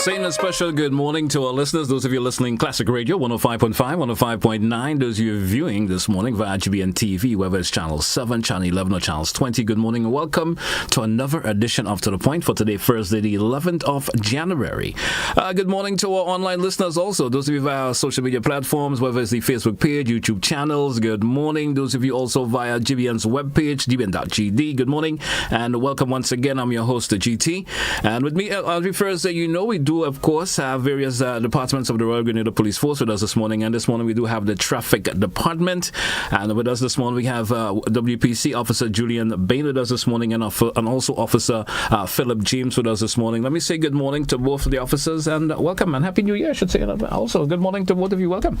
Saying a special good morning to our listeners, those of you listening Classic Radio 105.5, 105.9, those of you viewing this morning via GBN TV, whether it's Channel 7, Channel 11 or Channel 20, good morning and welcome to another edition of To The Point for today, Thursday, the 11th of January. Good morning to our online listeners also, those of you via our social media platforms, whether it's the Facebook page, YouTube channels, good morning. Those of you also via GBN's webpage, gbn.gd, good morning and welcome once again. I'm your host, GT, and with me every Thursday, you know we do of course have various departments of the Royal Grenada Police Force with us this morning, and this morning we do have the Traffic Department, and with us this morning we have WPC Officer Julian Bain with us this morning, and also Officer Phillip James with us this morning. Let me say good morning to both of the officers and welcome and Happy New Year, I should say. Also good morning to both of you, welcome.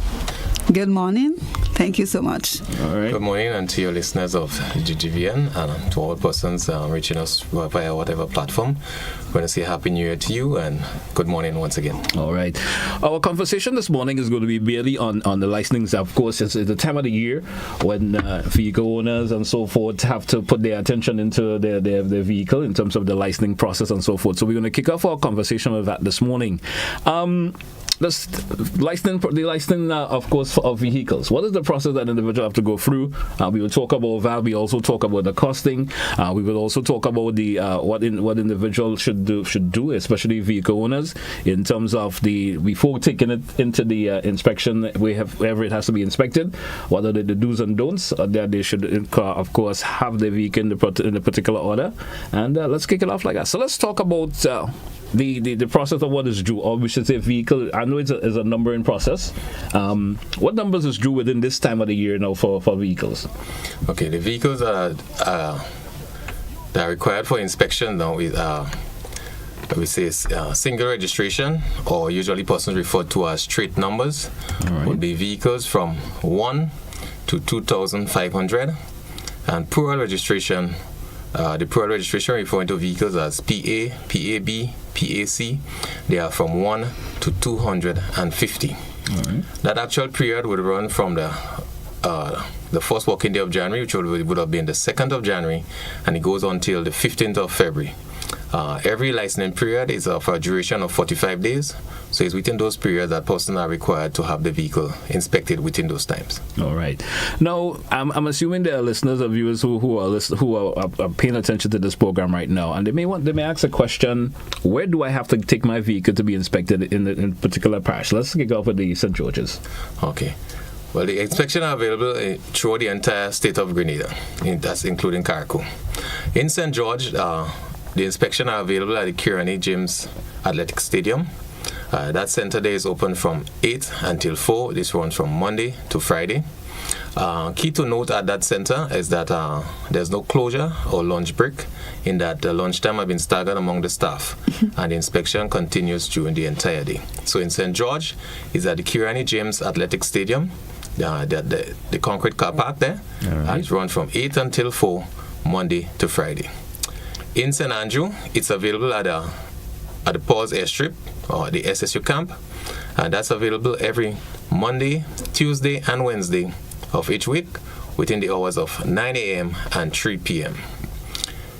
Good morning, thank you so much. All right. Good morning, and to your listeners of GGVN and to all persons reaching us via whatever platform. I'm going to say Happy New Year to you and good morning once again. All right. Our conversation this morning is going to be merely on the licensing. Of course, it's the time of the year when vehicle owners and so forth have to put their attention into their vehicle in terms of the licensing process and so forth. So we're going to kick off our conversation with that this morning. The licensing, of course, of vehicles. What is the process that individual have to go through? We will talk about that. We also talk about the costing. We will also talk about the what individuals should do, especially vehicle owners, in terms of before taking it into the inspection, wherever it has to be inspected, what are the do's and don'ts that they should, of course, have the vehicle in a particular order. And let's kick it off like that. So let's talk about the process of what is due, or we should say vehicle. I know it's a numbering process. What numbers is due within this time of the year now for vehicles? Okay, the vehicles that are required for inspection now is we say single registration, or usually persons referred to as straight numbers. Right. Would be vehicles from 1 to 2,500, and plural registration. The plural registration referring to vehicles as PA, PAB, PAC, they are from 1 to 250. Right. That actual period would run from the first working day of January, which would have been the 2nd of January, and it goes on till the 15th of February. Every licensing period is of a duration of 45 days, so it's within those periods that persons are required to have the vehicle inspected within those times. All right. Now, I'm assuming there are listeners or viewers who are paying attention to this program right now, and they may ask a question: where do I have to take my vehicle to be inspected in a particular parish? Let's kick off with the St. George's. Okay. Well, the inspection are available throughout the entire state of Grenada, that's including Carriacou. In St. George, the inspection are available at the Kirani James Athletic Stadium. That center there is open from 8 until 4. This runs from Monday to Friday. Key to note at that center is that there's no closure or lunch break, in that the lunchtime have been staggered among the staff and the inspection continues during the entire day. So in St. George is at the Kirani James Athletic Stadium, the concrete car park there, right. And it runs from 8 until 4, Monday to Friday. In St. Andrew, it's available at the Paul's Airstrip, or the SSU camp, and that's available every Monday, Tuesday, and Wednesday of each week within the hours of 9 a.m. and 3 p.m.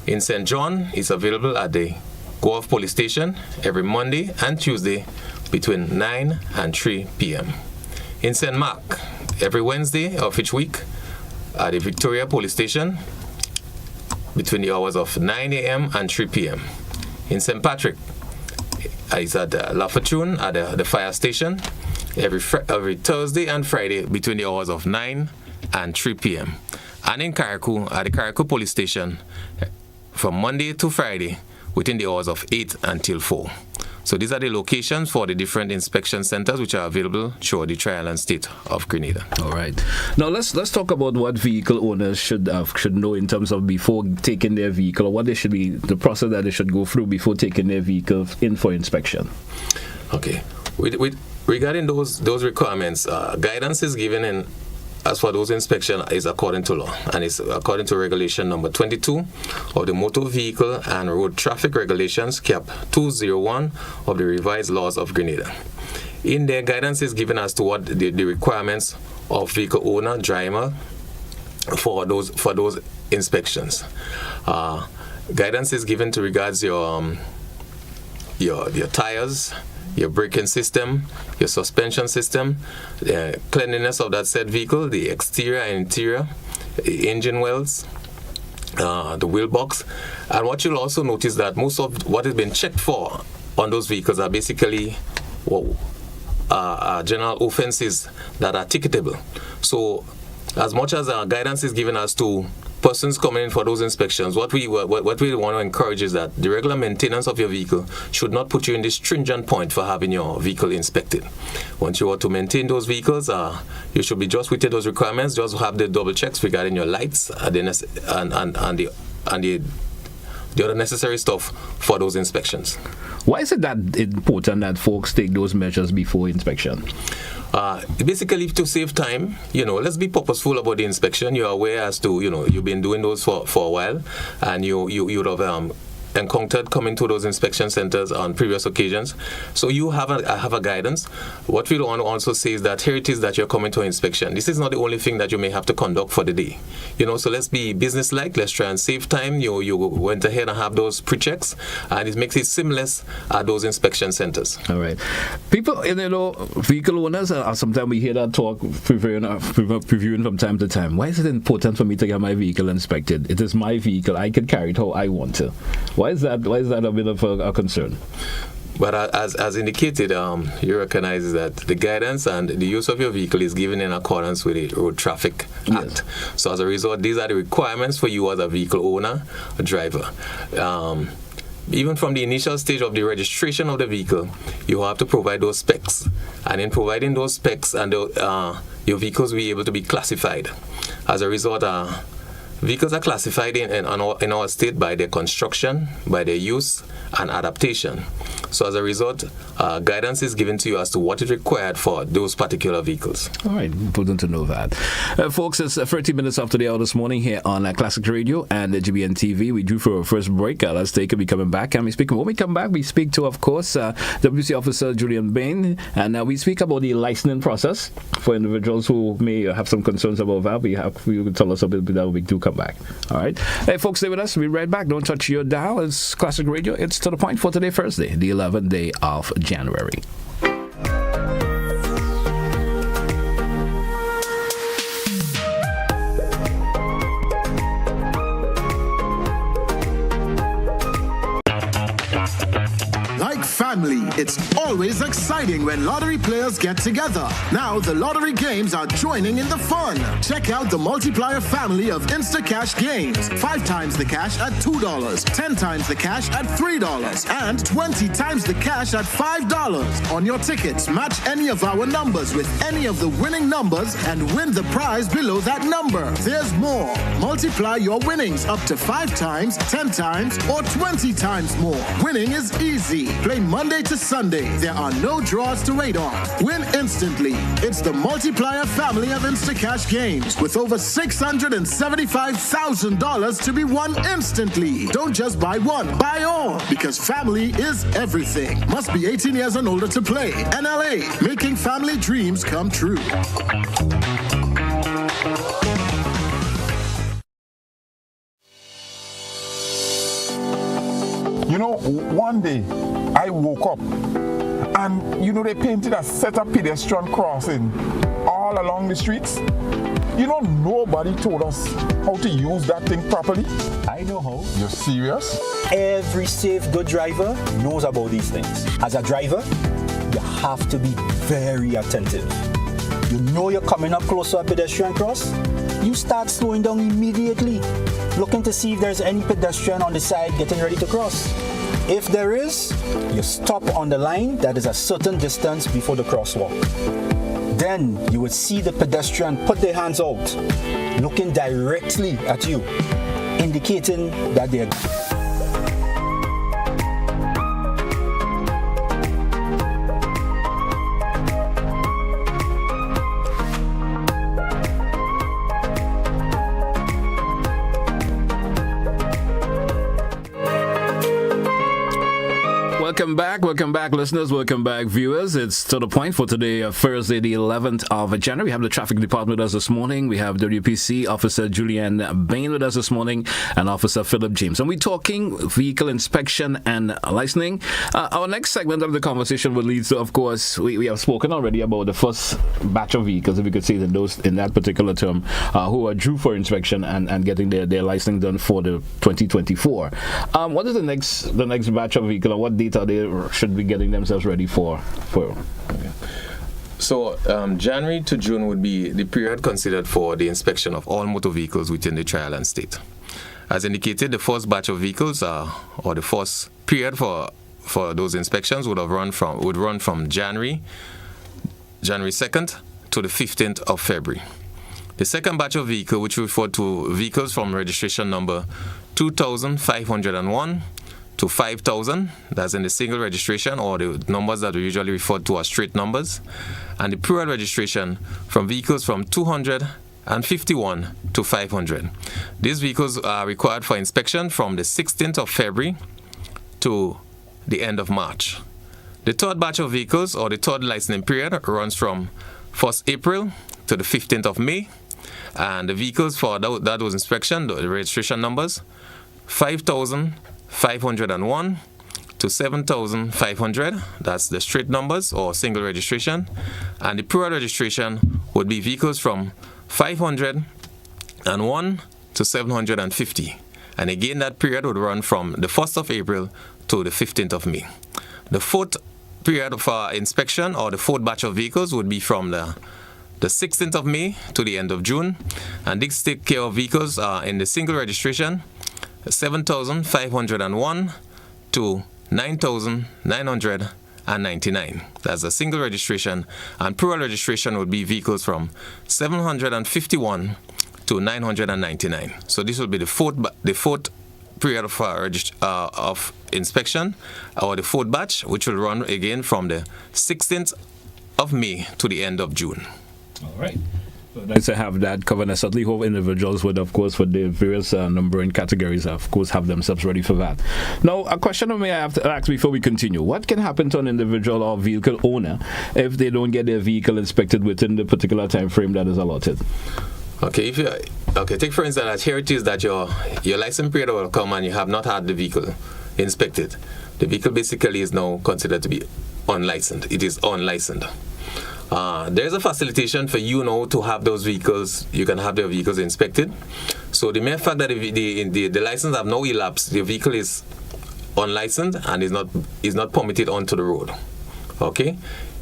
In St. John, it's available at the Guelph Police Station every Monday and Tuesday between 9 and 3 p.m. In St. Mark, every Wednesday of each week at the Victoria Police Station between the hours of 9 a.m. and 3 p.m. In St. Patrick, it's at La Fortune at the fire station every Thursday and Friday between the hours of 9 and 3 p.m. And in Carriacou, at the Carriacou Police Station from Monday to Friday within the hours of 8 until 4. So these are the locations for the different inspection centers which are available throughout the Tri-Island state of Grenada. All right. Now let's talk about what vehicle owners should know in terms of before taking their vehicle, or what they should be, the process that they should go through before taking their vehicle in for inspection. Okay. Regarding those requirements, guidance is given as for those inspections is according to law, and it's according to regulation number 22 of the Motor Vehicle and Road Traffic Regulations, Cap 201 of the revised laws of Grenada. In there, guidance is given as to what the requirements of vehicle owner, driver, for those inspections. Guidance is given to regards your your tires, your braking system, your suspension system, the cleanliness of that said vehicle, the exterior and interior, the engine wells, the wheel box. And what you'll also notice that most of what has been checked for on those vehicles are basically general offenses that are ticketable. So as much as our guidance is given as to persons coming in for those inspections, what we want to encourage is that the regular maintenance of your vehicle should not put you in this stringent point for having your vehicle inspected. Once you want to maintain those vehicles, you should be just within those requirements. Just have the double checks regarding your lights and the other necessary stuff for those inspections. Why is it that important that folks take those measures before inspection? Basically to save time. Let's be purposeful about the inspection. You're aware as to, you've been doing those for a while, and you'd have encountered coming to those inspection centers on previous occasions. So you have a guidance. What we want to also say is that here it is that you're coming to inspection. This is not the only thing that you may have to conduct for the day. So let's be business-like. Let's try and save time. You went ahead and have those pre-checks, and it makes it seamless at those inspection centers. All right. People, vehicle owners, sometimes we hear that talk, previewing from time to time. Why is it important for me to get my vehicle inspected? It is my vehicle. I can carry it how I want to. Why is that a bit of a concern? But as indicated, you recognize that the guidance and the use of your vehicle is given in accordance with the Road Traffic Act. So as a result, these are the requirements for you as a vehicle owner, a driver. Even from the initial stage of the registration of the vehicle, you have to provide those specs. And in providing those specs, and your vehicles will be able to be classified. As a result, vehicles are classified in our state by their construction, by their use, and adaptation. So as a result, guidance is given to you as to what is required for those particular vehicles. All right, important to know that. Folks, it's 30 minutes after the hour this morning here on Classic Radio and GBN TV. We do for our first break. Let's take it. We're coming back. And when we come back, we speak to, of course, WC Officer Julian Bain. And we speak about the licensing process for individuals who may have some concerns about that. You can tell us a bit about that when we do come back. All right. Hey, folks, stay with us. We'll be right back. Don't touch your dial. It's Classic Radio. It's to the point for today, Thursday, the 11th day of January. Like family, it's always exciting when lottery players get together. Now the lottery games are joining in the fun. Check out the multiplier family of Instacash games. 5 times the cash at $2, 10 times the cash at $3, and 20 times the cash at $5. On your tickets, match any of our numbers with any of the winning numbers and win the prize below that number. There's more. Multiply your winnings up to 5 times, 10 times, or 20 times more. Winning is easy. Play Monday to Sunday. There are no draws to wait on. Win instantly. It's the multiplier family of Instacash games with over $675,000 to be won instantly. Don't just buy one, buy all, because family is everything. Must be 18 years and older to play. NLA, making family dreams come true. One day I woke up and they painted a set of pedestrian crossing all along the streets. Nobody told us how to use that thing properly. I know how. You're serious? Every safe, good driver knows about these things. As a driver, you have to be very attentive. You're coming up close to a pedestrian cross, you start slowing down immediately, looking to see if there's any pedestrian on the side getting ready to cross. If there is, you stop on the line that is a certain distance before the crosswalk. Then you would see the pedestrian put their hands out, looking directly at you, indicating that they're... Welcome back, listeners. Welcome back, viewers. It's to the point for today, Thursday, the 11th of January. We have the traffic department with us this morning. We have WPC Officer Julian Bain with us this morning and Officer Phillip James. And we're talking vehicle inspection and licensing. Our next segment of the conversation will lead to, of course, we have spoken already about the first batch of vehicles, if we could say it in that particular term, who are due for inspection and getting their licensing done for the 2024. What is the next batch of vehicle, and what data they should be getting themselves ready for? So January to June would be the period considered for the inspection of all motor vehicles within the trial and state. As indicated, the first batch of vehicles or the first period for those inspections would run from January 2nd to the 15th of February. The second batch of vehicle, which we refer to vehicles from registration number 2,501 to 5,000, that's in the single registration, or the numbers that we usually refer to as straight numbers, and the plural registration from vehicles from 251 to 500. These vehicles are required for inspection from the 16th of February to the end of March. The third batch of vehicles, or the third licensing period, runs from 1st April to the 15th of May, and the vehicles for that was inspection, the registration numbers, 5,501 to 7,500, that's the straight numbers or single registration, and the plural registration would be vehicles from 501 to 750, and again that period would run from the 1st of April to the 15th of May. The fourth period for inspection, or the fourth batch of vehicles, would be from the 16th of May to the end of June, and this take care of vehicles in the single registration, 7,501 to 9,999. That's a single registration, and plural registration would be vehicles from 751 to 999. So this will be the fourth period of inspection, or the fourth batch, which will run again from the 16th of May to the end of June. All right. So nice to have that covered. I certainly hope individuals would, of course, for the various numbering categories, of course, have themselves ready for that. Now, a question I have to ask before we continue. What can happen to an individual or vehicle owner if they don't get their vehicle inspected within the particular time frame that is allotted? Okay, take for instance, here it is that your license period will come and you have not had the vehicle inspected. The vehicle basically is now considered to be unlicensed. It is unlicensed. There's a facilitation for you now to have those vehicles. You can have their vehicles inspected. So the mere fact that the license have now elapsed, the vehicle is unlicensed and is not permitted onto the road. Okay.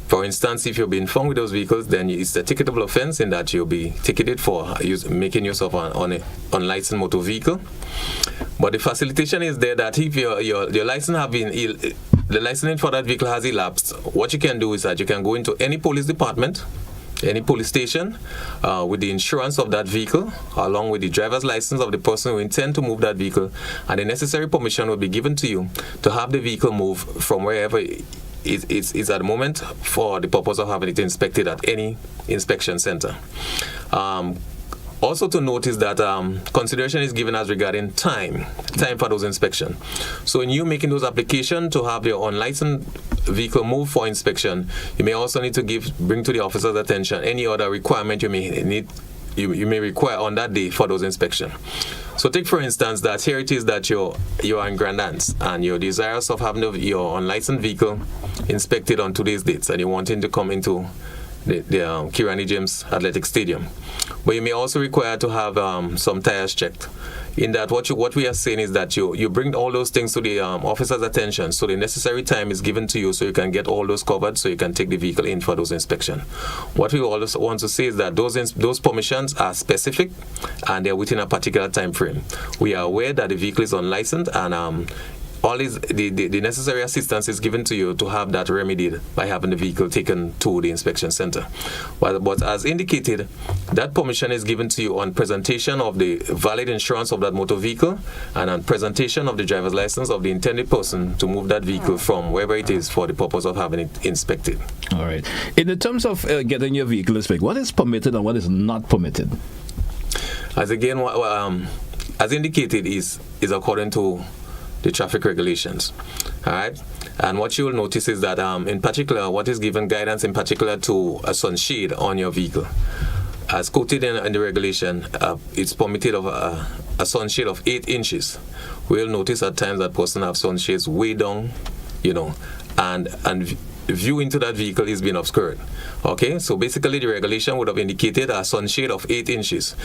For instance, if you've been found with those vehicles, then it's a ticketable offense in that you'll be ticketed for making use of an unlicensed motor vehicle. But the facilitation is there that if your license have been the licensing for that vehicle has elapsed, what you can do is that you can go into any police department, any police station, with the insurance of that vehicle, along with the driver's license of the person who intend to move that vehicle, and the necessary permission will be given to you to have the vehicle move from wherever it's at the moment for the purpose of having it inspected at any inspection center. Also to notice that consideration is given as regarding time for those inspections. So in you making those applications to have your unlicensed vehicle move for inspection, you may also need to bring to the officer's attention any other requirement you may require on that day for those inspections. So take for instance that here it is that you are in Grand Anse and you're desirous of having your unlicensed vehicle inspected on today's dates, and you're wanting to come into the Kirani James Athletic Stadium. But you may also require to have some tires checked. In that, what we are saying is that you bring all those things to the officer's attention, so the necessary time is given to you so you can get all those covered, so you can take the vehicle in for those inspections. What we also want to say is that those permissions are specific and they're within a particular time frame. We are aware that the vehicle is unlicensed, and all the necessary assistance is given to you to have that remedied by having the vehicle taken to the inspection center. But as indicated, that permission is given to you on presentation of the valid insurance of that motor vehicle and on presentation of the driver's license of the intended person to move that vehicle from wherever it is for the purpose of having it inspected. All right. In the terms of getting your vehicle inspected, what is permitted and what is not permitted? As again, as indicated, is according to the traffic regulations. All right. And what you will notice is that, in particular, what is given guidance in particular to a sunshade on your vehicle. As quoted in the regulation, it's permitted of a sunshade of 8 inches. We'll notice at times that person have sunshades way down, and view into that vehicle is being obscured. Okay, so basically the regulation would have indicated a sunshade of 8 inches.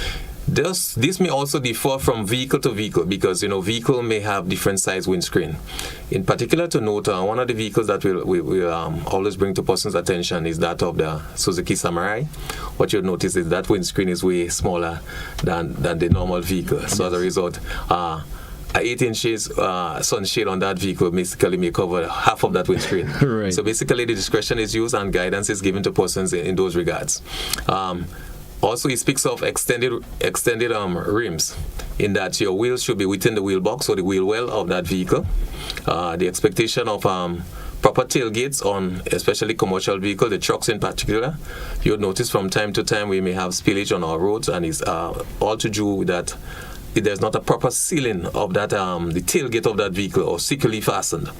This may also differ from vehicle to vehicle because vehicle may have different size windscreen. In particular, to note, one of the vehicles that we always bring to person's attention is that of the Suzuki Samurai. What you'll notice is that windscreen is way smaller than the normal vehicle. So as a result, 8 inches sunshade on that vehicle basically may cover half of that windscreen. Right. So basically the discretion is used and guidance is given to persons in those regards. Also, he speaks of extended rims, in that your wheels should be within the wheel box or the wheel well of that vehicle. The expectation of proper tailgates on especially commercial vehicles, the trucks in particular. You'll notice from time to time we may have spillage on our roads, and it's all to do with that. There's not a proper sealing of that the tailgate of that vehicle or securely fastened.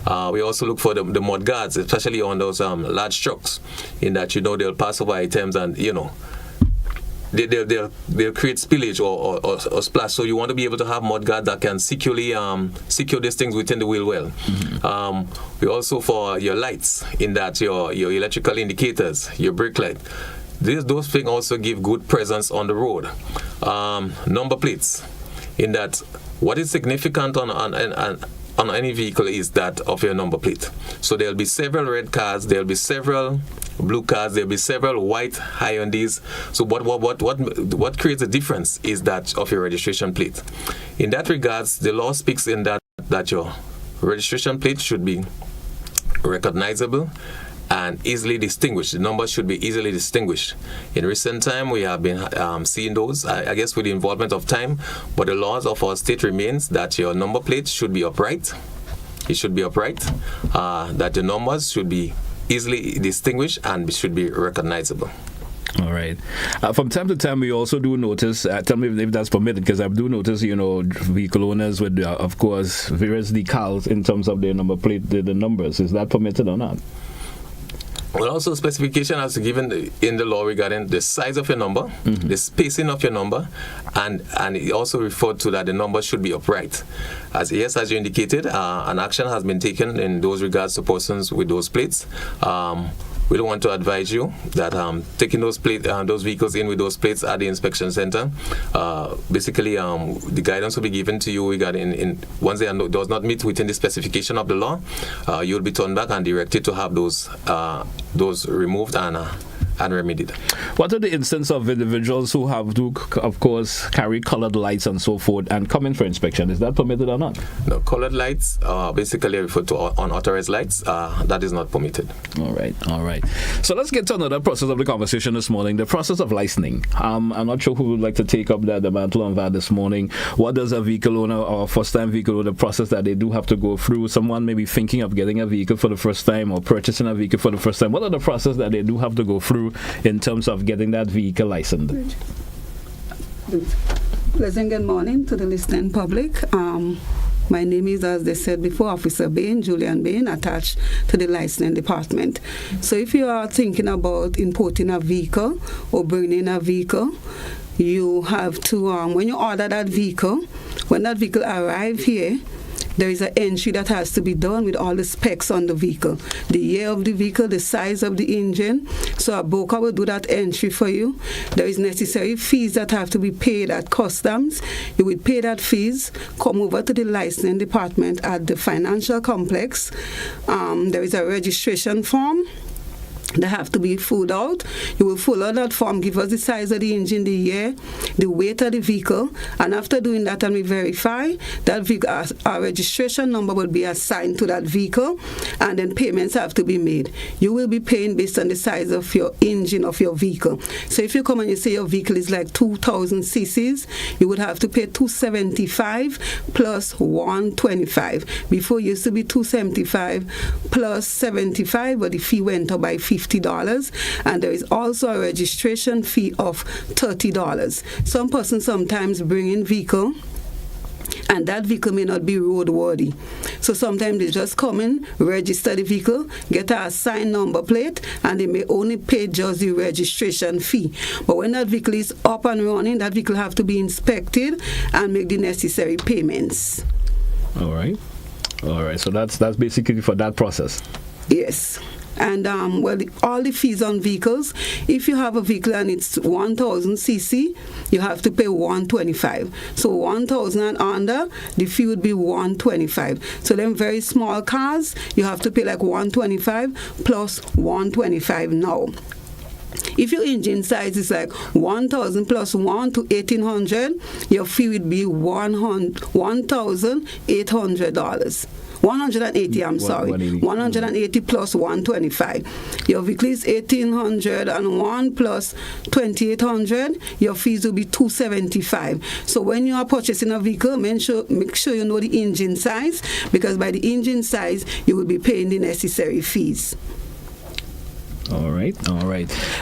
We also look for the mud guards, especially on those large trucks, in that they'll pass over items and they'll create spillage or splash. So you want to be able to have mud guard that can securely secure these things within the wheel well. We also for your lights, in that your electrical indicators, your brake light. Those things also give good presence on the road. Number plates, in that what is significant on any vehicle is that of your number plate. So there'll be several red cars, there'll be several blue cars, there'll be several white Hyundais. So what creates a difference is that of your registration plate. In that regards, the law speaks in that your registration plate should be recognizable and easily distinguished. The numbers should be easily distinguished. In recent time, we have been seeing those, I guess with the involvement of time, but the laws of our state remains that your number plate should be upright. It should be upright, that the numbers should be easily distinguished and should be recognizable. All right. From time to time, we also do notice, tell me if that's permitted, because I do notice, vehicle owners with, of course, various decals in terms of their number plate, the numbers. Is that permitted or not? Well, also specification has given in the law regarding the size of your number, the spacing of your number, and it also referred to that the number should be upright. As you indicated, an action has been taken in those regards to persons with those plates. We don't want to advise you that taking those vehicles in with those plates at the inspection center. Basically, the guidance will be given to you regarding once they does not meet within the specification of the law, you'll be turned back and directed to have those removed and remedied. What are the instances of individuals who have to, of course, carry colored lights and so forth and come in for inspection? Is that permitted or not? No, colored lights basically refer to unauthorized lights. That is not permitted. All right. So let's get to another process of the conversation this morning, the process of licensing. I'm not sure who would like to take up the mantle on that this morning. What does a vehicle owner or first-time vehicle owner process that they do have to go through? Someone may be thinking of getting a vehicle for the first time or purchasing a vehicle for the first time. What are the process that they do have to go through in terms of getting that vehicle licensed? Pleasant good morning to the listening public. My name is, as they said before, Officer Bain, Julian Bain, attached to the licensing department. So if you are thinking about importing a vehicle or bringing a vehicle, you have to, when you order that vehicle, when that vehicle arrives here, there is an entry that has to be done with all the specs on the vehicle. The year of the vehicle, the size of the engine. So a broker will do that entry for you. There is necessary fees that have to be paid at customs. You will pay that fees, come over to the licensing department at the financial complex. There is a registration form that have to be filled out. You will fill out that form, give us the size of the engine, the year, the weight of the vehicle, and after doing that and we verify that vehicle, our registration number will be assigned to that vehicle, and then payments have to be made. You will be paying based on the size of your engine of your vehicle. So if you come and you say your vehicle is like 2,000 cc's, you would have to pay $275 plus $125. Before it used to be $275 plus $75, but the fee went up by $50, and there is also a registration fee of $30. Some persons sometimes bring in vehicle and that vehicle may not be roadworthy. So sometimes they just come in, register the vehicle, get a assigned number plate, and they may only pay just the registration fee. But when that vehicle is up and running, that vehicle have to be inspected and make the necessary payments. All right. So that's basically for that process. Yes. And all the fees on vehicles, if you have a vehicle and it's 1,000 cc, you have to pay 125. So 1,000 and under, the fee would be 125. So them very small cars, you have to pay like 125 plus 125 now. If your engine size is like 1,000 plus 1 to 1,800, your fee would be $1,800. 180, I'm sorry. 180 plus 125. Your vehicle is 1,801 plus 2,800. Your fees will be 275. So when you are purchasing a vehicle, make sure you know the engine size, because by the engine size, you will be paying the necessary fees. All right.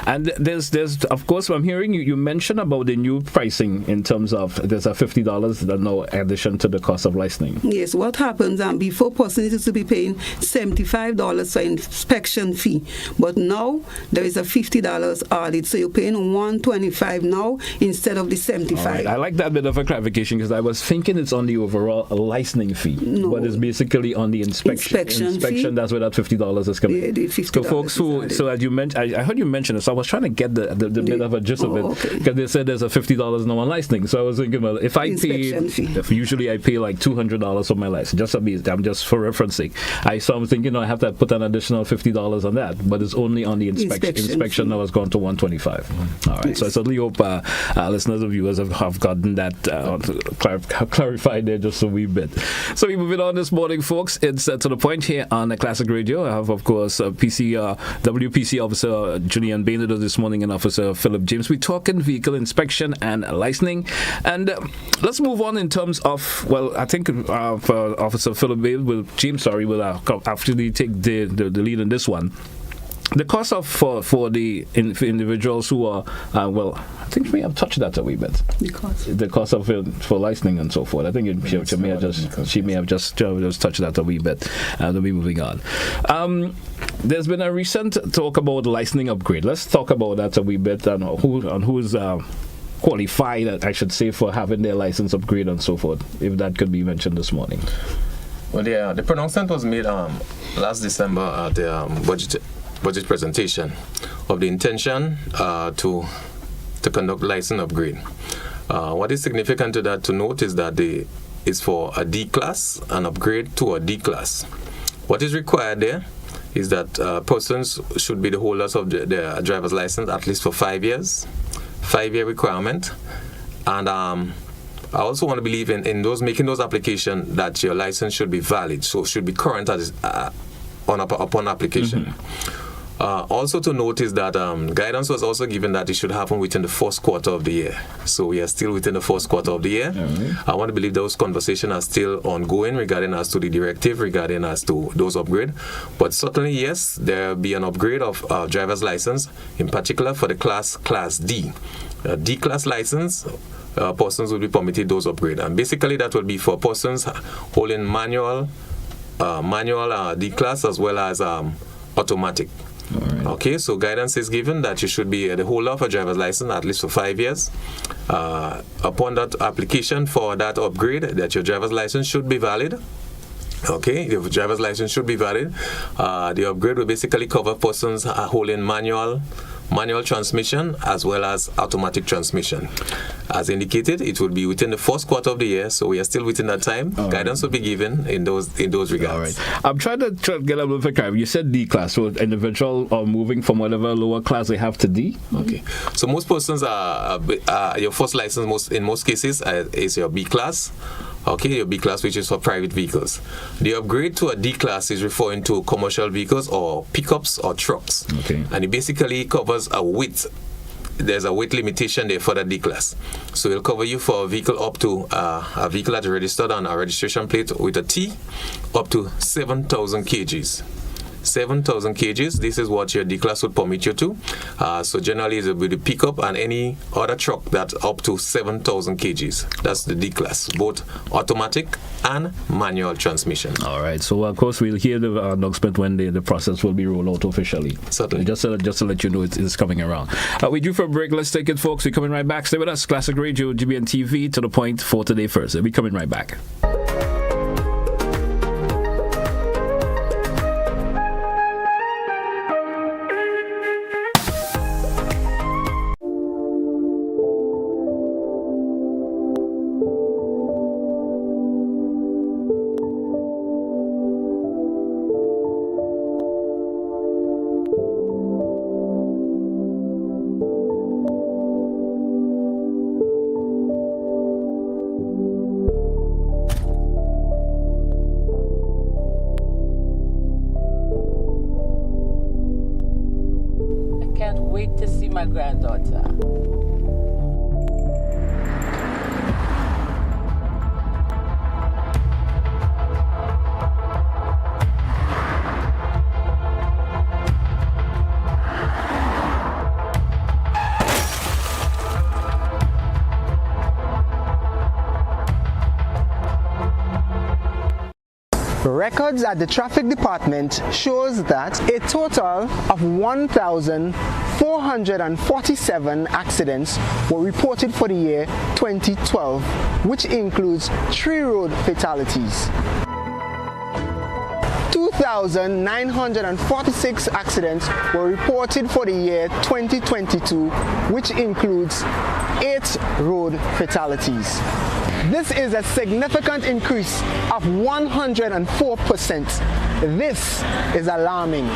And there's of course, I'm hearing you mention about the new pricing in terms of there's a $50 no addition to the cost of licensing. Yes, what happens before persons used to be paying $75 for inspection fee, but now there is a $50 audit, so you're paying $125 now instead of the $75. Right. I like that bit of a clarification, because I was thinking it's on the overall licensing fee, but it's basically on the inspection fee. That's where that $50 is coming. Yeah, the $50. So folks so as you mentioned, I heard you mention it, so I was trying to get the bit of a gist of it, because they said there's a $50 now on licensing. So I was thinking, well, if I usually I pay like $200 for my license, I'm just for reference sake. I'm thinking, I have to put an additional $50 on that, but it's only on the inspection now has gone to $125. All right, yes. So I certainly hope listeners and viewers have gotten that clarified there just a wee bit. So we're moving on this morning, folks. It's to the point here on the Classic Radio. I have, of course, WPC Officer Julian Bain this morning and Officer Phillip James. We're talking vehicle inspection and licensing. And let's move on in terms of, I think Officer Phillip Bain will actually take the lead in this one. The cost for the individuals who are I think we have touched that a wee bit. The cost of for licensing and so forth. I think she may have just touched that a wee bit. We'll be moving on. There's been a recent talk about licensing upgrade. Let's talk about that a wee bit and who's qualified, I should say, for having their license upgrade and so forth. If that could be mentioned this morning. Well, the pronouncement was made last December at the budget presentation of the intention to conduct license upgrade. What is significant to that to note is that it's for a D class, an upgrade to a D class. What is required there is that persons should be the holders of their driver's license at least for 5 years, 5-year requirement, and I also want to believe in those making those applications that your license should be valid, so it should be current upon application. Mm-hmm. Also to notice that guidance was also given that it should happen within the first quarter of the year. So we are still within the first quarter of the year. Mm-hmm. I want to believe those conversations are still ongoing regarding as to the directive, regarding as to those upgrade. But certainly, yes, there will be an upgrade of driver's license, in particular for the class D. D class license, persons will be permitted those upgrade. And basically that will be for persons holding manual D class as well as automatic. Right. Okay, so guidance is given that you should be the holder of a driver's license at least for 5 years. Upon that application for that upgrade, that your driver's license should be valid. Okay, your driver's license should be valid. The upgrade will basically cover persons holding manual transmission as well as automatic transmission. As indicated, it will be within the first quarter of the year, so we are still within that time. All guidance will be given in those regards. All right. I'm trying to get a little bit clear. You said D class, so individual are moving from whatever lower class they have to D? Okay. So most persons are your first license in most cases is your B class. Okay, your B class, which is for private vehicles. The upgrade to a D class is referring to commercial vehicles or pickups or trucks. Okay. And it basically covers a width. There's a weight limitation there for the D class. So it'll cover you for a vehicle up to a vehicle that's registered on a registration plate with a T up to 7,000 kgs. 7,000 kgs, this is what your D-class would permit you to. So generally it will be the pickup and any other truck that's up to 7,000 kgs. That's the D-class, both automatic and manual transmission. All right. So of course we'll hear the announcement when the process will be rolled out officially. Certainly. Just to let you know it's coming around. We due for a break. Let's take it, folks. We're coming right back. Stay with us. Classic Radio, GBN TV, to the point for today first. We'll be coming right back. To see my granddaughter. Records at the traffic department shows that a total of 1,447 accidents were reported for the year 2012, which includes 3 road fatalities. 2,946 accidents were reported for the year 2022, which includes 8 road fatalities. This is a significant increase of 104%. This is alarming.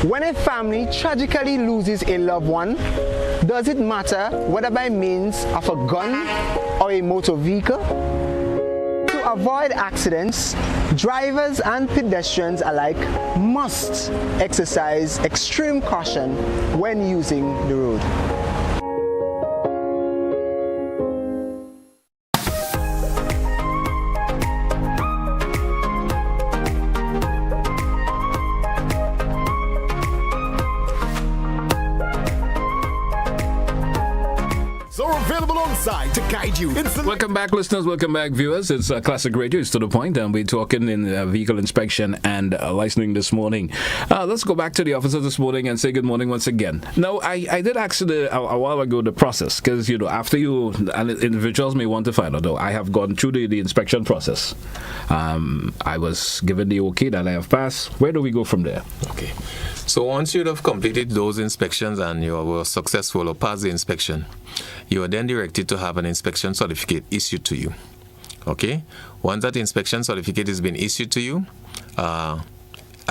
When a family tragically loses a loved one, does it matter whether by means of a gun or a motor vehicle? To avoid accidents, drivers and pedestrians alike must exercise extreme caution when using the road. Available on site to guide you instantly. Welcome back, listeners. Welcome back, viewers. It's Classic Radio. It's to the point, and we're talking in vehicle inspection and licensing this morning. Let's go back to the officer this morning and say good morning once again. Now, I did ask a while ago the process, because after you, and individuals may want to find out, though, I have gone through the inspection process. I was given the okay that I have passed. Where do we go from there? Okay. So once you have completed those inspections and you were successful or passed the inspection, you are then directed to have an inspection certificate issued to you. Okay? Once that inspection certificate has been issued to you, at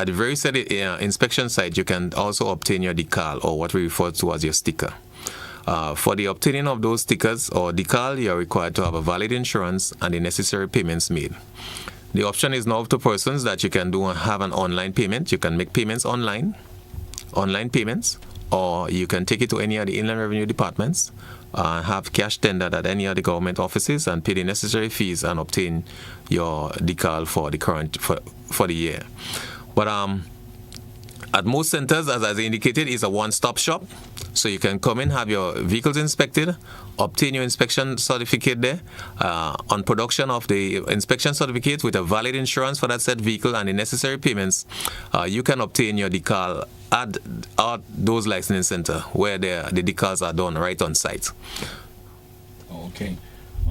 the very said inspection site, you can also obtain your decal, or what we refer to as your sticker. For the obtaining of those stickers or decal, you are required to have a valid insurance and the necessary payments made. The option is now to persons that you can have an online payment. You can make payments online payments, or you can take it to any of the Inland Revenue departments, have cash tendered at any of the government offices and pay the necessary fees and obtain your decal for the for the year. But at most centers, as I indicated, is a one-stop shop. So you can come in, have your vehicles inspected, obtain your inspection certificate there. On production of the inspection certificate with a valid insurance for that said vehicle and the necessary payments, you can obtain your decal at those licensing centers where the decals are done right on site. Okay.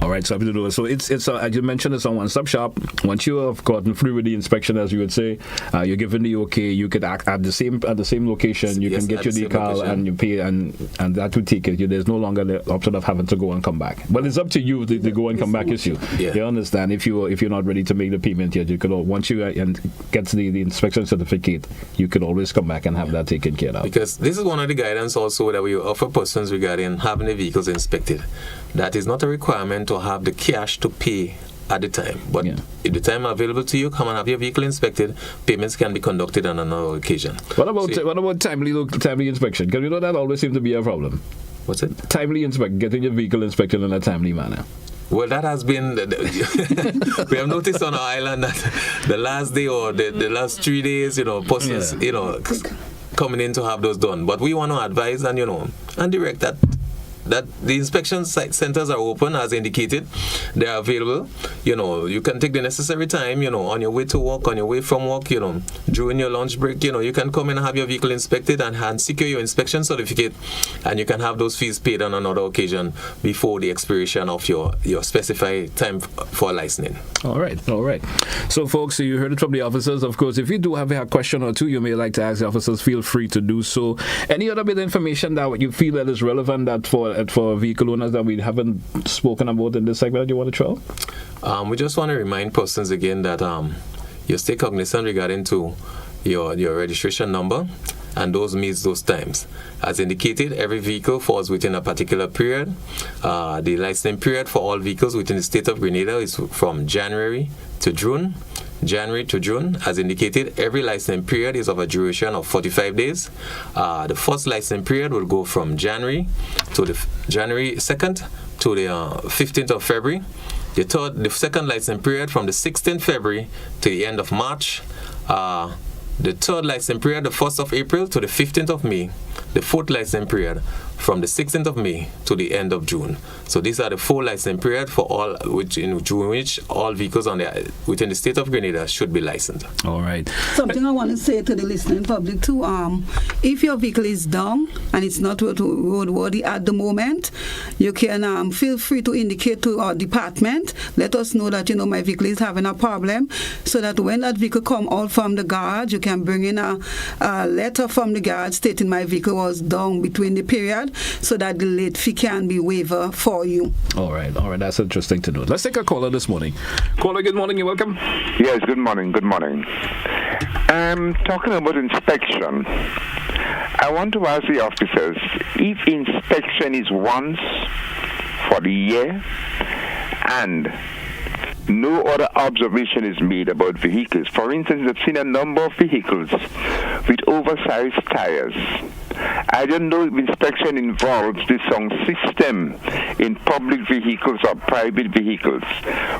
All right, so it's as you mentioned, it's a one-stop shop. Once you have gotten through with the inspection, as you would say, you're given the okay. You could act at the same location. You can get your decal and you pay, and that will take it. There's no longer the option of having to go and come back. But it's up to you to go and come back issue. Yeah. You understand? If you're not ready to make the payment yet, you could once you get the inspection certificate, you could always come back and have that taken care of. Because this is one of the guidance also that we offer persons regarding having the vehicles inspected. That is not a requirement to have the cash to pay at the time. But if the time available to you, come and have your vehicle inspected. Payments can be conducted on another occasion. What about timely inspection? Because we know that always seems to be a problem. What's it? Timely inspection, getting your vehicle inspected in a timely manner. Well, that has been, we have noticed on our island that the last day or the last 3 days, persons, coming in to have those done. But we want to advise and, and direct that the inspection centers are open as indicated. They are available. You can take the necessary time, on your way to work, on your way from work, during your lunch break, you can come in and have your vehicle inspected and secure your inspection certificate, and you can have those fees paid on another occasion before the expiration of your specified time for licensing. All right. So, folks, you heard it from the officers. Of course, if you do have a question or two you may like to ask the officers, feel free to do so. Any other bit of information that you feel that is relevant that for vehicle owners that we haven't spoken about in this segment that you want to throw? We just want to remind persons again that you stay cognizant regarding to your registration number, and those meets those times. As indicated, every vehicle falls within a particular period. The licensing period for all vehicles within the state of Grenada is from January to June. As indicated, every licensing period is of a duration of 45 days. The first licensing period will go from January 2nd to the 15th of February. The second licensing period from the 16th February to the end of March. The third licensing period, the 1st of April to the 15th of May. The fourth licensing period from the 16th of May to the end of June. So these are the 4 licensing periods for all during which all vehicles within the state of Grenada should be licensed. All right. Something I want to say to the listening public too, if your vehicle is down and it's not roadworthy at the moment, you can feel free to indicate to our department. Let us know that my vehicle is having a problem, so that when that vehicle come out from the garage, you can bring in a letter from the garage stating my vehicle was down between the period, so that the late fee can be waived for you. All right. That's interesting to know. Let's take a caller this morning. Caller, good morning. You're welcome. Yes, good morning. Talking about inspection, I want to ask the officers if inspection is once for the year and no other observation is made about vehicles. For instance, I've seen a number of vehicles with oversized tires. I don't know if inspection involves the sound system in public vehicles or private vehicles,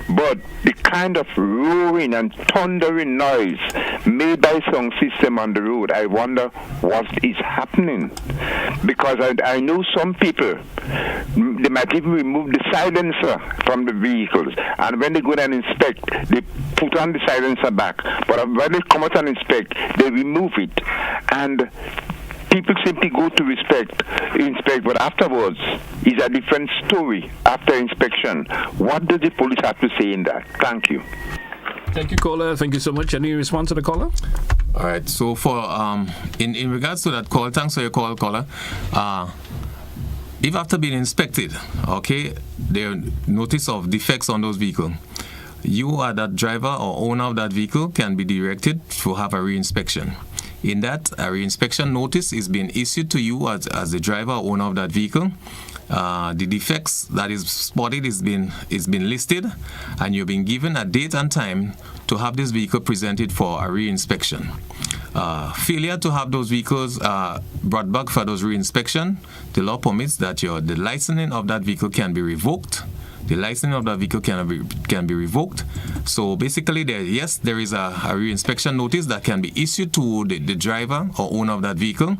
but the kind of roaring and thundering noise made by sound system on the road, I wonder what is happening. Because I know some people, they might even remove the silencer from the vehicles, and when they go and inspect, they put on the silencer back, but when they come out and inspect, they remove it, and people simply go to inspect, but afterwards is a different story after inspection. What does the police have to say in that? Thank you. Thank you, caller. Thank you so much. Any response to the caller? All right. So for in regards to that call, thanks for your call, caller. If after being inspected, there are notice of defects on those vehicles, you are that driver or owner of that vehicle can be directed to have a re-inspection. In that, a re-inspection notice is being issued to you as the driver or owner of that vehicle. The defects that is spotted is being listed, and you're being given a date and time to have this vehicle presented for a re-inspection. Failure to have those vehicles brought back for those re-inspection, the law permits that the licensing of that vehicle can be revoked. The licensing of that vehicle can be revoked. So basically, there is a re-inspection notice that can be issued to the driver or owner of that vehicle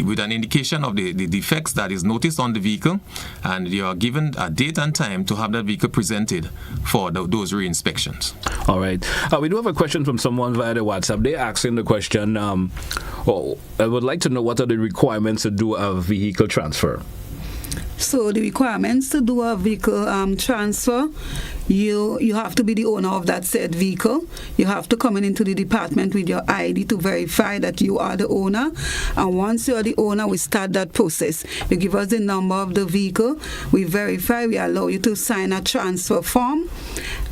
with an indication of the defects that is noticed on the vehicle, and you are given a date and time to have that vehicle presented for those re-inspections. All right. We do have a question from someone via the WhatsApp. They're asking the question, I would like to know what are the requirements to do a vehicle transfer. So the requirements to do a vehicle transfer, you have to be the owner of that said vehicle. You have to come into the department with your ID to verify that you are the owner. And once you are the owner, we start that process. You give us the number of the vehicle. We verify. We allow you to sign a transfer form.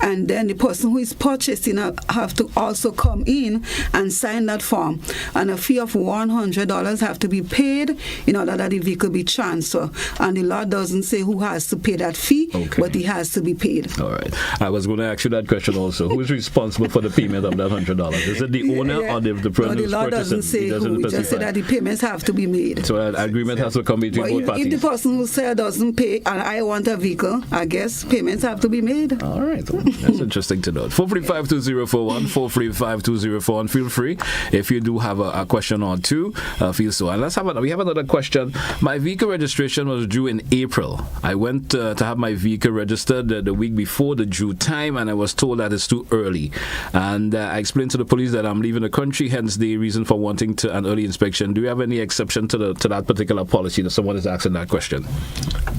And then the person who is purchasing have to also come in and sign that form. And a fee of $100 have to be paid in order that the vehicle be transferred. And the law doesn't say who has to pay that fee, but it has to be paid. All right. right. I was going to ask you that question also. Who is responsible for the payment of that $100? Is it the owner or the person the who's law purchasing? doesn't say who. It just said that the payments have to be made. So an agreement has to come between both parties. If the person who said doesn't pay and I want a vehicle, I guess payments have to be made. All right. That's interesting to note. 435-2041, 435-2041. Feel free if you do have a question or two. Feel so. And we have another question. My vehicle registration was due in April. I went to have my vehicle registered the week before the due time, and I was told that it's too early. And I explained to the police that I'm leaving the country, hence the reason for wanting an early inspection. Do you have any exception to that particular policy that someone is asking that question?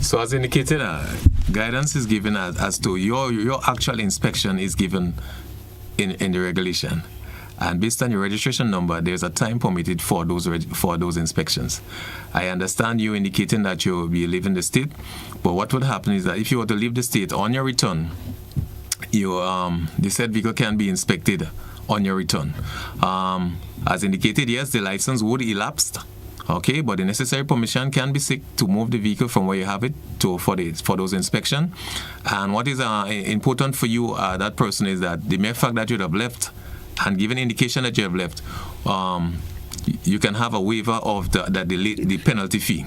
So as indicated, guidance is given as to your actual inspection is given in the regulation. And based on your registration number, there's a time permitted for those inspections. I understand you indicating that you will be leaving the state, but what would happen is that if you were to leave the state on your return, the said vehicle can be inspected on your return. As indicated, yes, the license would elapse. Okay, but the necessary permission can be sought to move the vehicle from where you have it for those inspections. And what is important for you, that person, is that the mere fact that you have left and given indication that you have left, you can have a waiver of the penalty fee.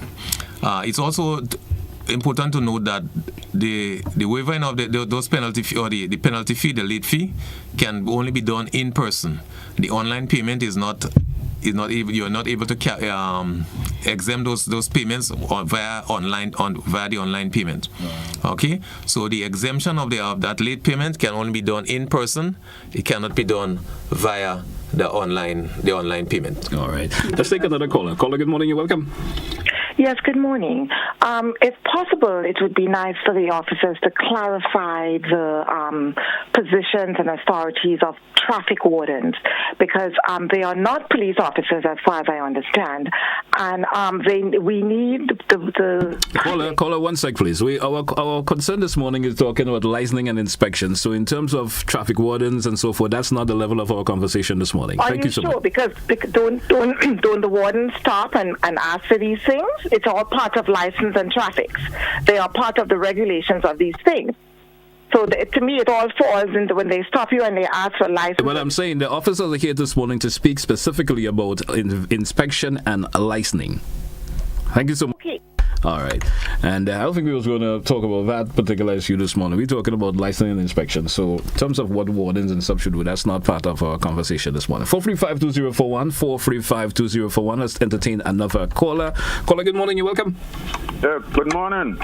It's also important to note that the waiving of those penalty fee, or the penalty fee, the late fee, can only be done in person. The online payment is not you're not able to exempt those payments via the online payment. Okay, so the exemption of that late payment can only be done in person. It cannot be done via the online payment. All right, let's take another caller. Caller, good morning. You're welcome. Yes, good morning. If possible, it would be nice for the officers to clarify the positions and authorities of traffic wardens, because they are not police officers as far as I understand, and we need the Caller, 1 sec, please. Our concern this morning is talking about licensing and inspection. So in terms of traffic wardens and so forth, that's not the level of our conversation this morning. Thank you so much. Because don't the wardens stop and ask for these things? It's all part of license and traffics. They are part of the regulations of these things. So to me, it all falls into when they stop you and they ask for license. Well, I'm saying the officers are here this morning to speak specifically about inspection and licensing. Thank you so much. Okay. All right. And I don't think we was going to talk about that particular issue this morning. We're talking about licensing and inspection. So in terms of what wardens and stuff should do, that's not part of our conversation this morning. 435-2041, 435-2041. Let's entertain another caller. Caller, good morning. You're welcome. Good morning.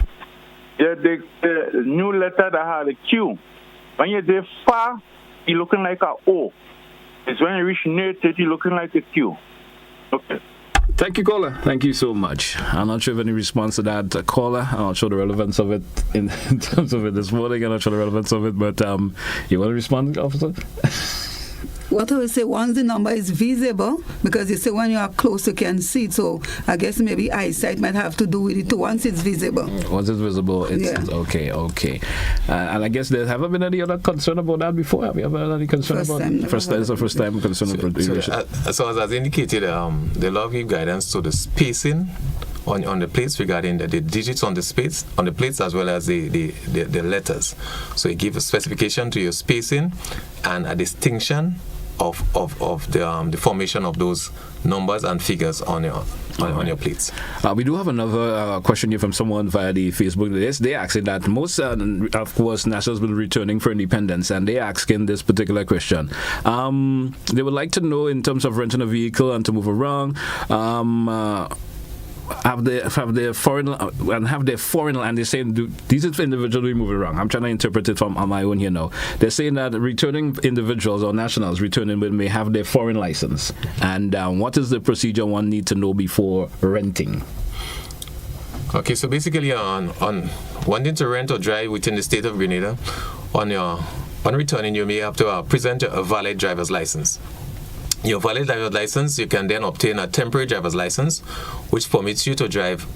Yeah, the new letter that had a Q. When you're there far, you're looking like a O. It's when you reach near it, you're looking like a Q. Okay. Thank you, caller. Thank you so much. I'm not sure if any response to that caller. I'm not sure the relevance of it in terms of it this morning. I'm not sure the relevance of it, but you want to respond, officer? What I would say, once the number is visible, because you say when you are close you can see it, so I guess maybe eyesight might have to do with it too. Once it's visible. Once it's visible, it's okay. And I guess there haven't been any other concern about that before. Have you ever had any concern about it? First time concern about So as indicated, the law gives guidance to the spacing on the plates regarding the digits on the plates as well as the letters. So it gives a specification to your spacing and a distinction of the formation of those numbers and figures on your plates. We do have another question here from someone via the Facebook. They're asking that most, of course, nationals will be returning for independence, and they're asking this particular question. They would like to know, in terms of renting a vehicle and to move around, have their foreign and they're saying these are individuals moving around. I'm trying to interpret it from on my own here now. They're saying that returning individuals or nationals returning may have their foreign license, and what is the procedure one need to know before renting? Okay, so basically on wanting to rent or drive within the state of Grenada, on returning you may have to present a valid driver's license. Your valid driver's license, you can then obtain a temporary driver's license, which permits you to drive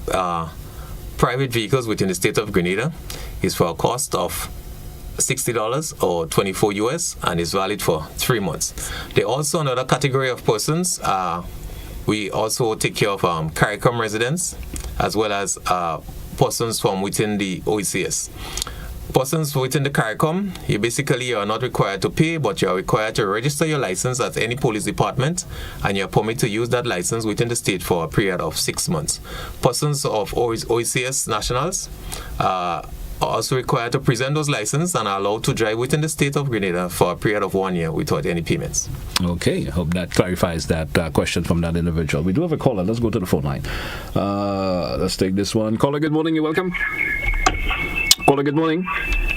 private vehicles within the state of Grenada. It's for a cost of $60 or $24 US, and is valid for 3 months. There are also another category of persons. We also take care of CARICOM residents, as well as persons from within the OECS. Persons within the CARICOM, you are not required to pay, but you are required to register your license at any police department, and you are permitted to use that license within the state for a period of 6 months. Persons of OECS nationals are also required to present those licenses and are allowed to drive within the state of Grenada for a period of 1 year without any payments. Okay, I hope that clarifies that question from that individual. We do have a caller. Let's go to the phone line. Let's take this one. Caller, good morning. You're welcome. Caller, good morning.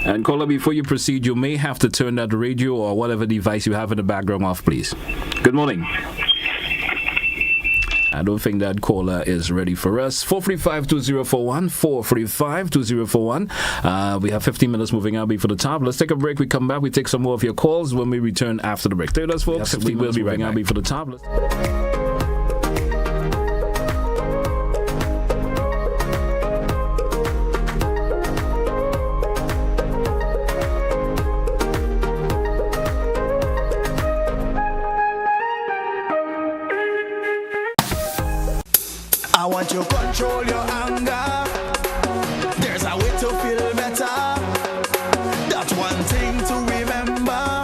And caller, before you proceed, you may have to turn that radio or whatever device you have in the background off, please. Good morning. I don't think that caller is ready for us. 435-2041, 435-2041. We have 15 minutes moving out before the top. Let's take a break. We come back. We take some more of your calls when we return after the break. Stay with us, folks. 15 minutes moving out before the top. I want you to control your anger. There's a way to feel better. That's one thing to remember.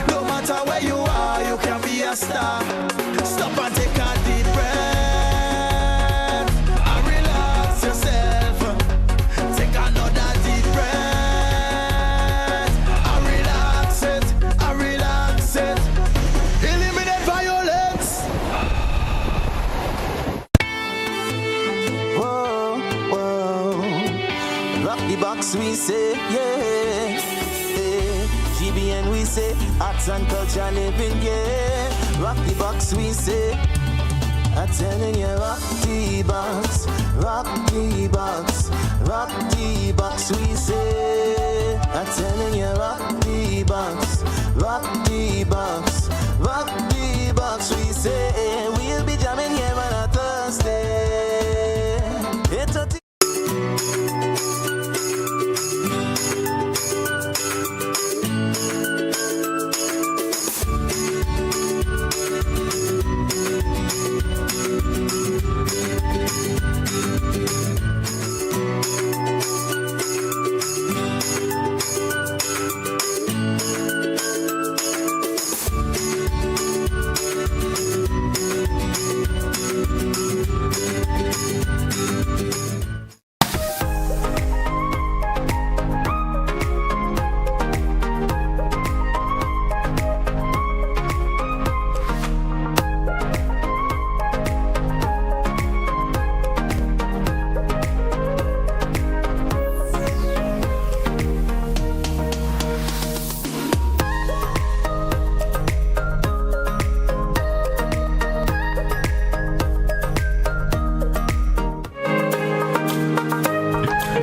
No matter where you are, you can be a star. Stop and take a deep breath and relax yourself. Take another deep breath and relax it, and relax it. Eliminate violence. Rock the box, we say, yeah. GBN, we say, arts and culture living, yeah. Rock the box, we say. I'm telling you, rock the box, rock the box, rock the box, we say. I'm telling you, rock the box, rock the box, rock the box, we say. We'll be jamming here on a Thursday. It's a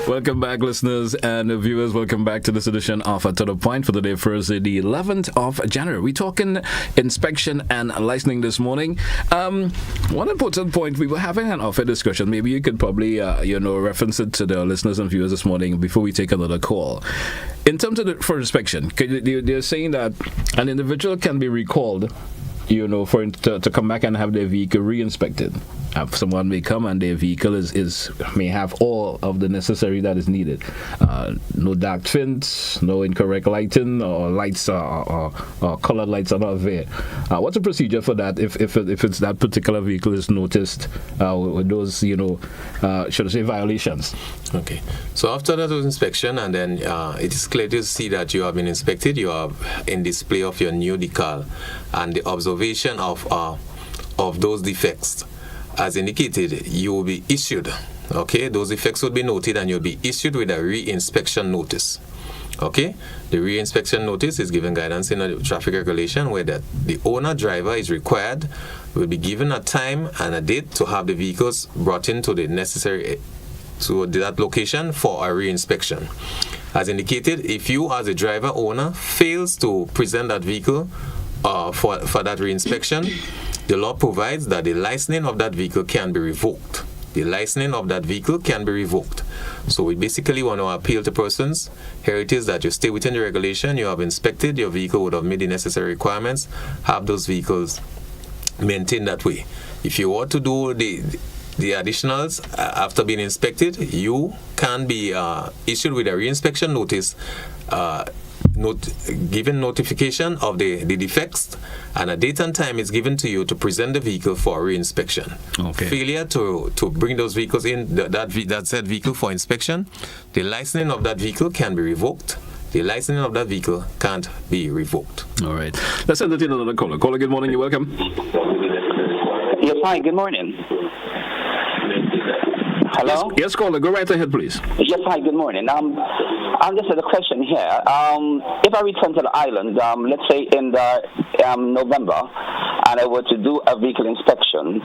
Welcome back, listeners and viewers. Welcome back to this edition of To The Point for the day Thursday, the 11th of January. We're talking inspection and licensing this morning. One important point, we were having an offer discussion. Maybe you could probably, reference it to the listeners and viewers this morning before we take another call. In terms of for inspection, they're saying that an individual can be recalled, to come back and have their vehicle re-inspected. Someone may come and their vehicle may have all of the necessary that is needed. No dark tints, no incorrect lighting, or lights or colored lights are not there. What's the procedure for that if it's that particular vehicle is noticed with those, should I say, violations? Okay. So after that inspection, and then it is clear to see that you have been inspected, you are in display of your new decal, and the observation of those defects. As indicated, you will be issued, okay? Those effects will be noted and you'll be issued with a re-inspection notice, okay? The re-inspection notice is given guidance in a traffic regulation where that the owner driver is required, will be given a time and a date to have the vehicles brought into the necessary, to that location for a re-inspection. As indicated, if you as a driver owner fails to present that vehicle for that re-inspection, the law provides that the licensing of that vehicle can be revoked. The licensing of that vehicle can be revoked. So we basically want to appeal to persons. Here it is that you stay within the regulation, you have inspected, your vehicle would have made the necessary requirements, have those vehicles maintained that way. If you want to do the the additionals, after being inspected, you can be issued with a reinspection notice, given notification of the defects, and a date and time is given to you to present the vehicle for reinspection. Okay. Failure to bring those vehicles in, that said vehicle for inspection, the licensing of that vehicle can be revoked. The licensing of that vehicle can't be revoked. All right. Let's entertain another caller. Caller, good morning. You're welcome. Yes, hi, good morning. Hello? Yes, caller, go right ahead, please. Yes, hi, good morning. I'm just had a question here. If I return to the island, let's say in the November, and I were to do a vehicle inspection,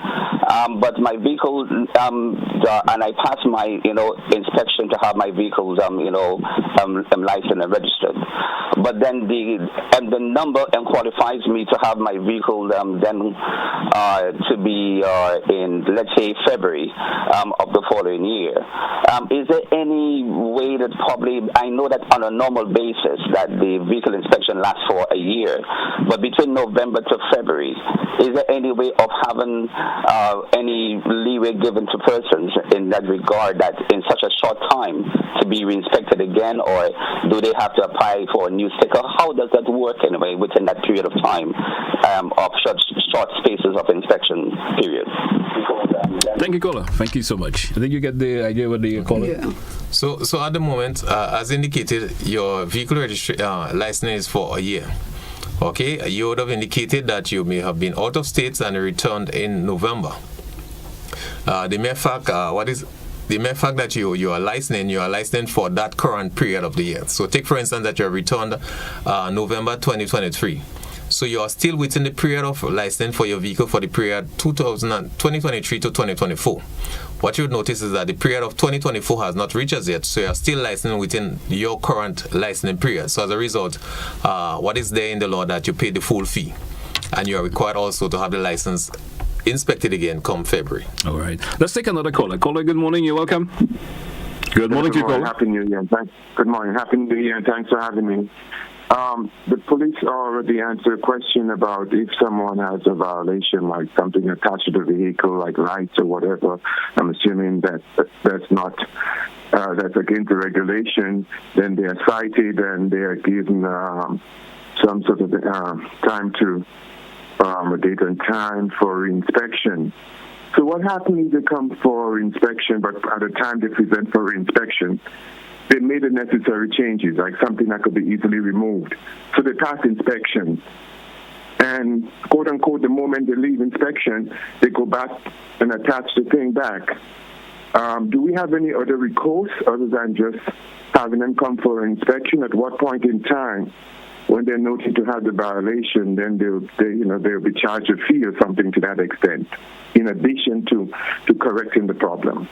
but my vehicle, and I pass my, inspection to have my vehicles, licensed and registered. But then the number qualifies me to have my vehicle to be in, let's say, February of the following year. Is there any way that probably, I know that on a normal basis that the vehicle inspection lasts for a year, but between November to February, is there any way of having any leeway given to persons in that regard, that in such a short time to be re-inspected again, or do they have to apply for a new sticker? How does that work anyway within that period of time of short spaces of inspection period? Thank you, caller. Thank you so much. I think you get the idea what the caller. Yeah. So at the moment, as indicated, your vehicle license is for a year. Okay, you would have indicated that you may have been out of states and returned in November. The mere fact that you are licensing for that current period of the year. So take for instance that you returned November 2023. So you are still within the period of licensing for your vehicle for the period 2023 to 2024. What you would notice is that the period of 2024 has not reached as yet, so you are still licensing within your current licensing period. So as a result, what is there in the law that you pay the full fee, and you are required also to have the license inspected again come February. All right. Let's take another caller. Caller, good morning. You're welcome. Good morning to you, caller. Happy New Year. Good morning. Happy New Year, and thanks for having me. The police already answered a question about if someone has a violation, like something attached to the vehicle, like lights or whatever. I'm assuming that that's not that's against the regulation. Then they are cited and they are given some sort of time to a date and time for inspection. So what happens if they come for inspection, but at the time they present for inspection, they made the necessary changes, like something that could be easily removed. So they pass inspection. And, quote unquote, the moment they leave inspection, they go back and attach the thing back. Do we have any other recourse other than just having them come for inspection? At what point in time, when they're noted to have the violation, then they'll be charged a fee or something to that extent, in addition to correcting the problem?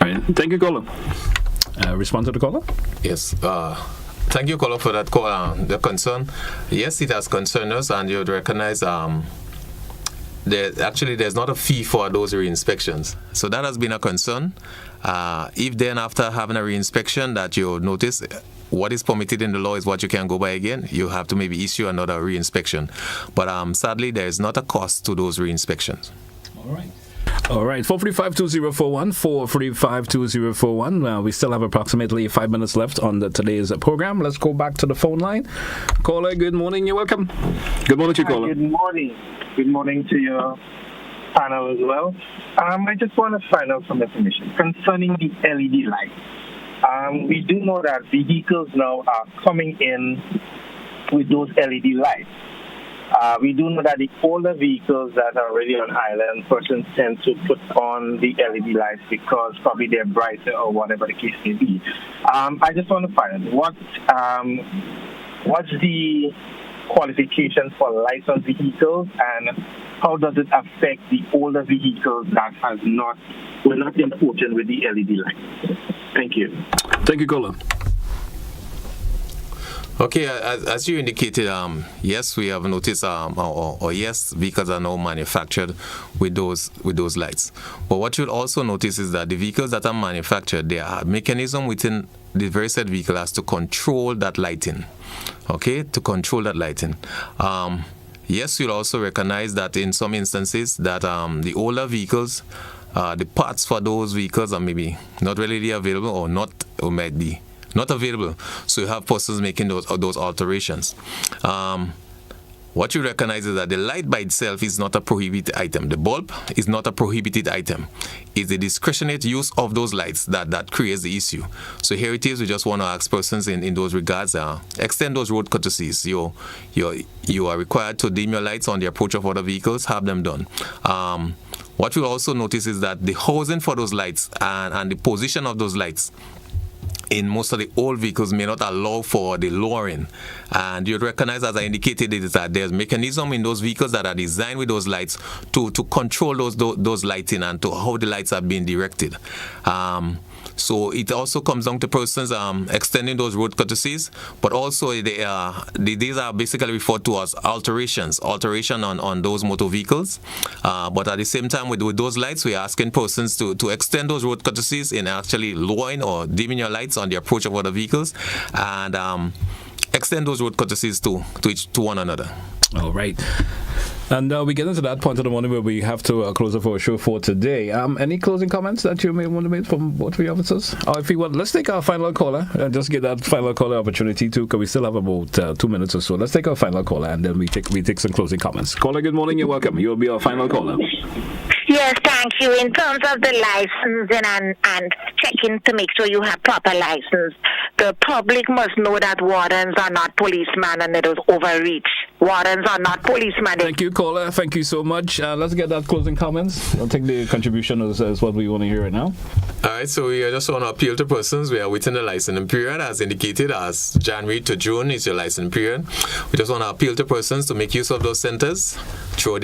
All right. Thank you, caller. Respond to the caller? Yes. Thank you, caller, for that call. The concern. Yes, it has concerned us, and you would recognize there's not a fee for those re-inspections. So that has been a concern. If then after having a re-inspection that you notice what is permitted in the law is what you can go by again, you have to maybe issue another re-inspection. But sadly, there is not a cost to those re-inspections. All right. All right, 435-2041, 435-2041. We still have approximately 5 minutes left on today's program. Let's go back to the phone line. Caller, good morning. You're welcome. Good morning to you, caller. Good morning. Good morning to your panel as well. I just want to find out some information concerning the LED lights. We do know that vehicles now are coming in with those LED lights. We do know that the older vehicles that are already on island, persons tend to put on the LED lights because probably they're brighter or whatever the case may be. I just want to find out what's the qualifications for licensed vehicles, and how does it affect the older vehicles that were not imported with the LED lights? Thank you. Thank you, caller. Okay, as you indicated, yes, we have noticed, or yes, vehicles are now manufactured with those lights. But what you'll also notice is that the vehicles that are manufactured, there are mechanism within the very said vehicle has to control that lighting. Okay, to control that lighting. yes, you'll also recognize that in some instances that the older vehicles, the parts for those vehicles are maybe not readily available or might be not available. So you have persons making those alterations. What you recognize is that the light by itself is not a prohibited item. The bulb is not a prohibited item. It's the discretionate use of those lights that creates the issue. So here it is. We just want to ask persons in those regards, extend those road courtesies. You are required to dim your lights on the approach of other vehicles. Have them done. What we also notice is that the housing for those lights and the position of those lights in most of the old vehicles may not allow for the lowering. And you'd recognize, as I indicated, is that there's mechanism in those vehicles that are designed with those lights to control those lighting and to how the lights are being directed. So it also comes down to persons extending those road courtesies, but also these are basically referred to as alteration on those motor vehicles. But at the same time, with those lights, we're asking persons to extend those road courtesies in actually lowering or dimming your lights on the approach of other vehicles, and extend those road courtesies to one another. All right. And we get into that point of the morning where we have to close up our show for today. Any closing comments that you may want to make from both of the officers? Or if you want, let's take our final caller and just get that final caller opportunity too, because we still have about 2 minutes or so. Let's take our final caller and then we take some closing comments. Caller, good morning. You're welcome. You'll be our final caller. Yes, thank you. In terms of the licensing and checking to make sure you have proper license, the public must know that wardens are not policemen and it is overreach. Wardens are not policemen. Thank you, caller. Thank you so much. Let's get that closing comments. I'll take the contribution as what we want to hear right now. All right, so we just want to appeal to persons. We are within the licensing period, as indicated, as January to June is your licensing period. We just want to appeal to persons to make use of those centers throughout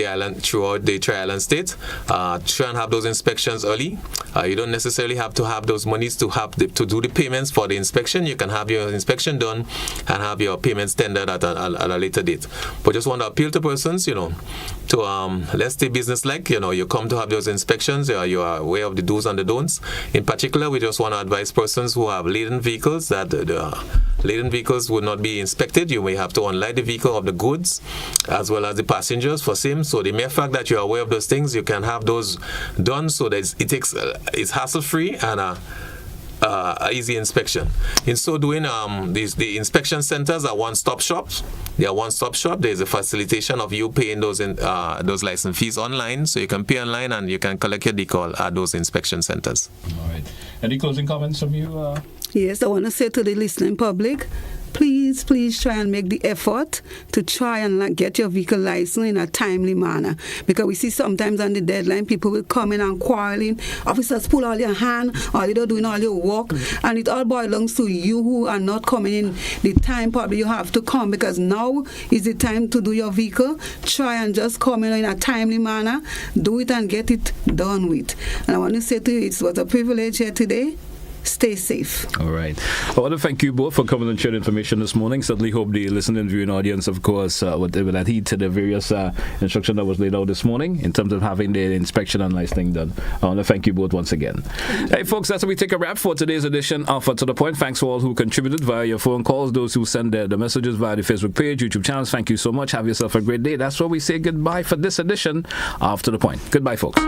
the Tri-Island state. Try and have those inspections early. You don't necessarily have to have those monies to do the payments for the inspection. You can have your inspection done and have your payments tendered at a later date. But just want to appeal to persons, to let's stay business-like. You come to have those inspections. You are aware of the do's and the don'ts. In particular, we just want to advise persons who have laden vehicles that the laden vehicles would not be inspected. You may have to unload the vehicle of the goods as well as the passengers for same. So the mere fact that you are aware of those things, you can have those done so that it's hassle-free and easy inspection. In so doing, the inspection centers are one-stop shops. They are one-stop shop. There is a facilitation of you paying those license fees online, so you can pay online and you can collect your decal at those inspection centers. All right. Any closing comments from you? Yes, I want to say to the listening public, please try and make the effort to try and get your vehicle license in a timely manner, because we see sometimes on the deadline people will come in and quarreling. Officers pull all your hand, or they're doing all your work, and it all belongs to you who are not coming in the time probably you have to come, because now is the time to do your vehicle. Try and just come in a timely manner, do it and get it done with. And I want to say to you, it was a privilege here today. Stay safe. All right. I want to thank you both for coming and sharing information this morning. Certainly hope the listening viewing audience, of course, would adhere to the various instruction that was laid out this morning in terms of having the inspection and licensing done. I want to thank you both once again. Hey, folks, that's how we take a wrap for today's edition of To The Point. Thanks to all who contributed via your phone calls, those who send the messages via the Facebook page, YouTube channels. Thank you so much. Have yourself a great day. That's where we say goodbye for this edition of To The Point. Goodbye, folks.